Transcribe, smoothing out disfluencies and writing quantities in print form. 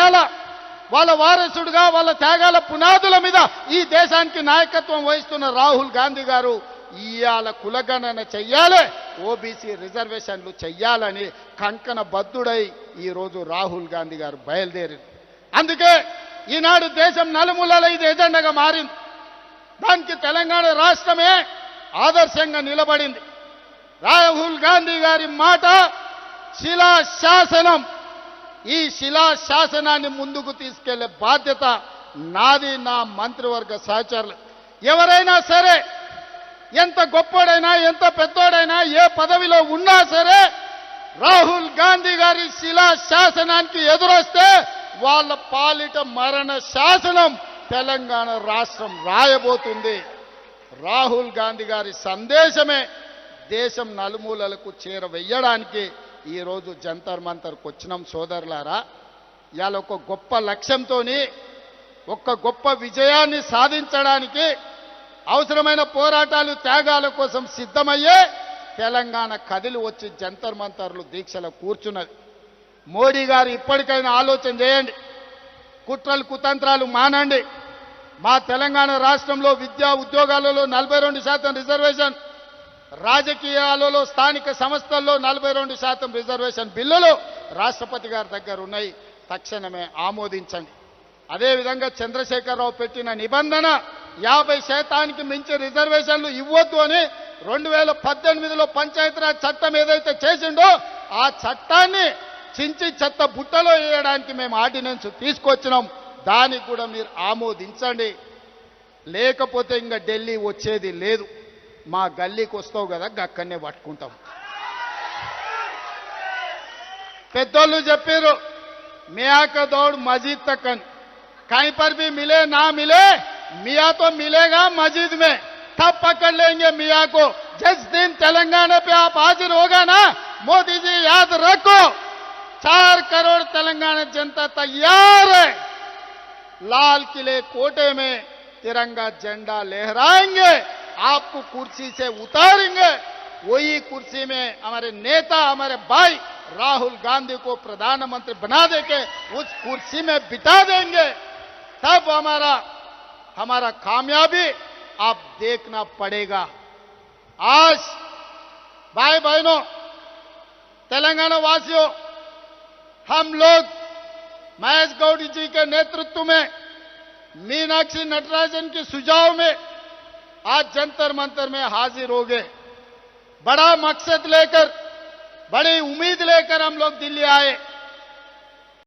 ఇవాళ వాళ్ళ వారసుడుగా వాళ్ళ త్యాగాల పునాదుల మీద ఈ దేశానికి నాయకత్వం వహిస్తున్న రాహుల్ గాంధీ గారు ఇవాళ కులగణన చెయ్యాలి, ఓబీసీ రిజర్వేషన్లు చెయ్యాలని కంకణ బద్దుడై ఈరోజు రాహుల్ గాంధీ గారు బయలుదేరి. అందుకే ఈనాడు దేశం నలుమూలల ఇది ఎజెండాగా మారింది. దానికి తెలంగాణ రాష్ట్రమే ఆదర్శంగా నిలబడింది. రాహుల్ గాంధీ గారి మాట శిలాశాసనం. ఈ శిలాశాసనాన్ని ముందుకు తీసుకెళ్లే బాధ్యత నాది, నా మంత్రివర్గ సహచరులు. ఎవరైనా సరే, ఎంత గొప్పోడైనా ఎంత పెద్దోడైనా ఏ పదవిలో ఉన్నా సరే, రాహుల్ గాంధీ గారి శిలాశాసనానికి ఎదురొస్తే వాళ్ళ పాలిట మరణ శాసనం తెలంగాణ రాష్ట్రం రాయబోతుంది. రాహుల్ గాంధీ గారి సందేశమే దేశం నలుమూలలకు చేరవేయడానికి ఈరోజు జంతర్ మంతర్కు వచ్చినాం సోదరులారా. ఇవాళ ఒక గొప్ప లక్ష్యంతో, ఒక గొప్ప విజయాన్ని సాధించడానికి అవసరమైన పోరాటాలు త్యాగాల కోసం సిద్ధమయ్యే తెలంగాణ కదిలి వచ్చి జంతర్ మంతర్లు దీక్షలో కూర్చున్నది. మోడీ గారు ఇప్పటికైనా ఆలోచన చేయండి, కుట్రలు కుతంత్రాలు మానండి. మా తెలంగాణ రాష్ట్రంలో విద్యా ఉద్యోగాలలో 42% రిజర్వేషన్, రాజకీయాలలో స్థానిక సంస్థల్లో 42% రిజర్వేషన్ బిల్లులు రాష్ట్రపతి గారి దగ్గర ఉన్నాయి. తక్షణమే ఆమోదించండి. అదేవిధంగా చంద్రశేఖరరావు పెట్టిన నిబంధన 50% మించి రిజర్వేషన్లు ఇవ్వద్దు అని 2018లో పంచాయతీరాజ్ చట్టం ఏదైతే చేసిండో ఆ చట్టాన్ని చించి చెత్త బుట్టలో వేయడానికి మేము ఆర్డినెన్స్ తీసుకొచ్చినాం. దానికి కూడా మీరు ఆమోదించండి. లేకపోతే ఇంకా ఢిల్లీ వచ్చేది లేదు. మా గల్లీకి వస్తావు కదా, అక్కడనే పట్టుకుంటాం. పెద్దోళ్ళు చెప్పారు మియా కా దౌड़ मस्जिद तक అని. कहीं पर भी मिले ना मिले, मियाँ तो मिलेगा मस्जिद में, तब पकड़ लेंगे मियाँ को. जिस दिन तेलंगाना पे आप हाजिर होगा ना, मोदी जी याद रखो 4 करोड़ तेलंगाना जनता तैयार है. लाल किले कोटे में तिरंगा झंडा लहराएंगे, आपको कुर्सी से उतारेंगे. वही कुर्सी में हमारे नेता, हमारे भाई राहुल गांधी को प्रधानमंत्री बना देके उस कुर्सी में बिठा देंगे. तब हमारा कामयाबी आप देखना पड़ेगा. आज भाई बहनों, तेलंगाना वासियों, हम लोग महेश गौड़ जी के नेतृत्व में, मीनाक्षी नटराजन के सुझाव में आज जंतर मंतर में हाजिर हो गए. बड़ा मकसद लेकर, बड़ी उम्मीद लेकर हम लोग दिल्ली आए.